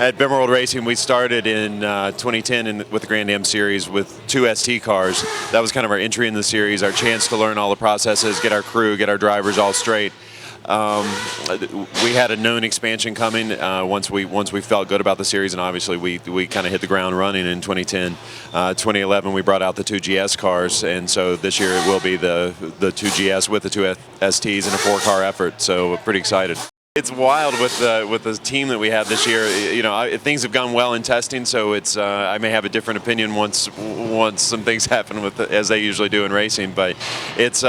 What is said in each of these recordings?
At BimmerWorld Racing, we started in 2010 with the Grand-Am series with 2 ST cars. That was kind of our entry in the series, our chance to learn all the processes, get our crew, get our drivers all straight. We had a known expansion coming once we felt good about the series, and obviously we kind of hit the ground running in 2010. 2011 we brought out the 2 GS cars, and so this year it will be the 2 GS with the 2 STs in a 4-car effort. So we're pretty excited. It's wild with the team that we have this year. You know, things have gone well in testing, so it's I may have a different opinion once some things happen as they usually do in racing. But it's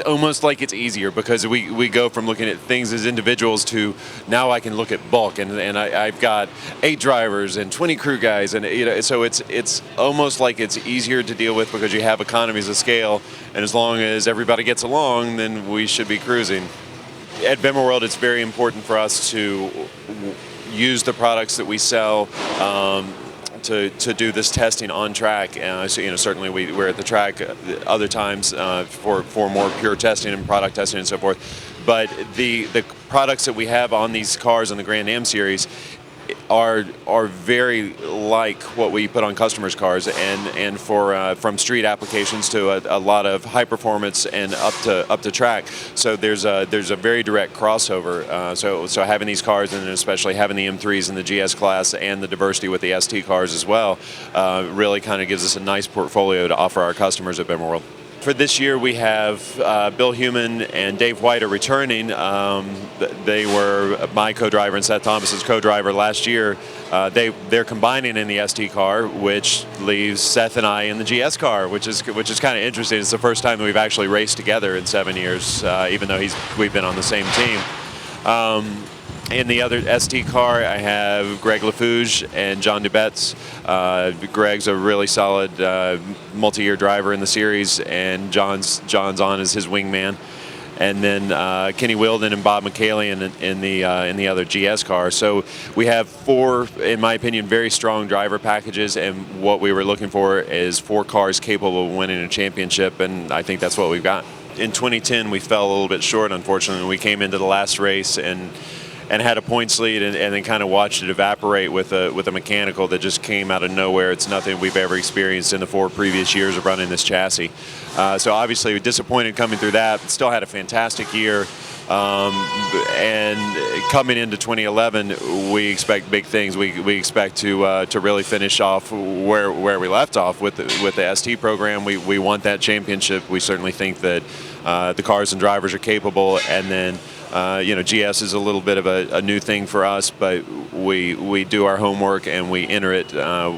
almost like it's easier because we go from looking at things as individuals to now I can look at bulk, and I've got 8 drivers and 20 crew guys, and you know, so it's almost like it's easier to deal with because you have economies of scale, and as long as everybody gets along, then we should be cruising. At BimmerWorld, it's very important for us to use the products that we sell to do this testing on track. So, you know, certainly we're at the track other times for more pure testing and product testing and so forth. But the products that we have on these cars in the Grand-Am series are very like what we put on customers' cars, and for from street applications to a lot of high performance and up to track. So there's a very direct crossover. So having these cars, and especially having the M3s in the GS class and the diversity with the ST cars as well, really kind of gives us a nice portfolio to offer our customers at BimmerWorld. For this year, we have Bill Heumann and Dave White are returning. They were my co-driver and Seth Thomas's co-driver last year. They're combining in the ST car, which leaves Seth and I in the GS car, which is kind of interesting. It's the first time that we've actually raced together in 7 years, even though we've been on the same team. In the other ST car, I have Greg LaFouge and John Dubetz. Greg's a really solid multi-year driver in the series, and John's on as his wingman. And then Kenny Wilden and Bob McKaylee in the other GS car. So we have 4, in my opinion, very strong driver packages, and what we were looking for is 4 cars capable of winning a championship, and I think that's what we've got. In 2010, we fell a little bit short, unfortunately. We came into the last race and had a points lead, and then kind of watched it evaporate with a mechanical that just came out of nowhere. It's nothing we've ever experienced in the 4 previous years of running this chassis. So obviously disappointed coming through that, but still had a fantastic year. And coming into 2011, we expect big things. We expect to really finish off where we left off with the ST program. We want that championship. We certainly think that the cars and drivers are capable, and then you know, GS is a little bit of a new thing for us, but we do our homework and we enter it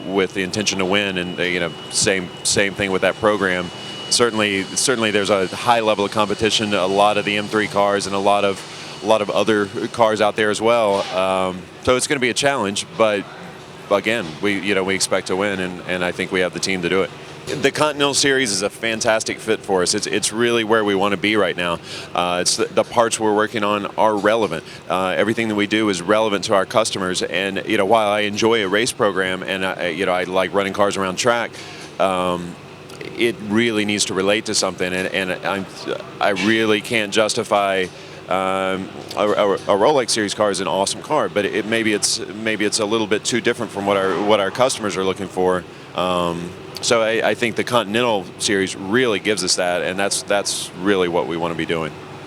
with the intention to win. And you know, same thing with that program. Certainly there's a high level of competition. A lot of the M3 cars and a lot of other cars out there as well. So it's going to be a challenge, but again, we expect to win, and I think we have the team to do it. The Continental Series is a fantastic fit for us. It's really where we want to be right now. It's the parts we're working on are relevant. Everything that we do is relevant to our customers. And you know, while I enjoy a race program and I like running cars around track, it really needs to relate to something. And I really can't justify. A Rolex Series car is an awesome car, but maybe it's a little bit too different from what our customers are looking for. So I think the Continental Series really gives us that, and that's really what we want to be doing.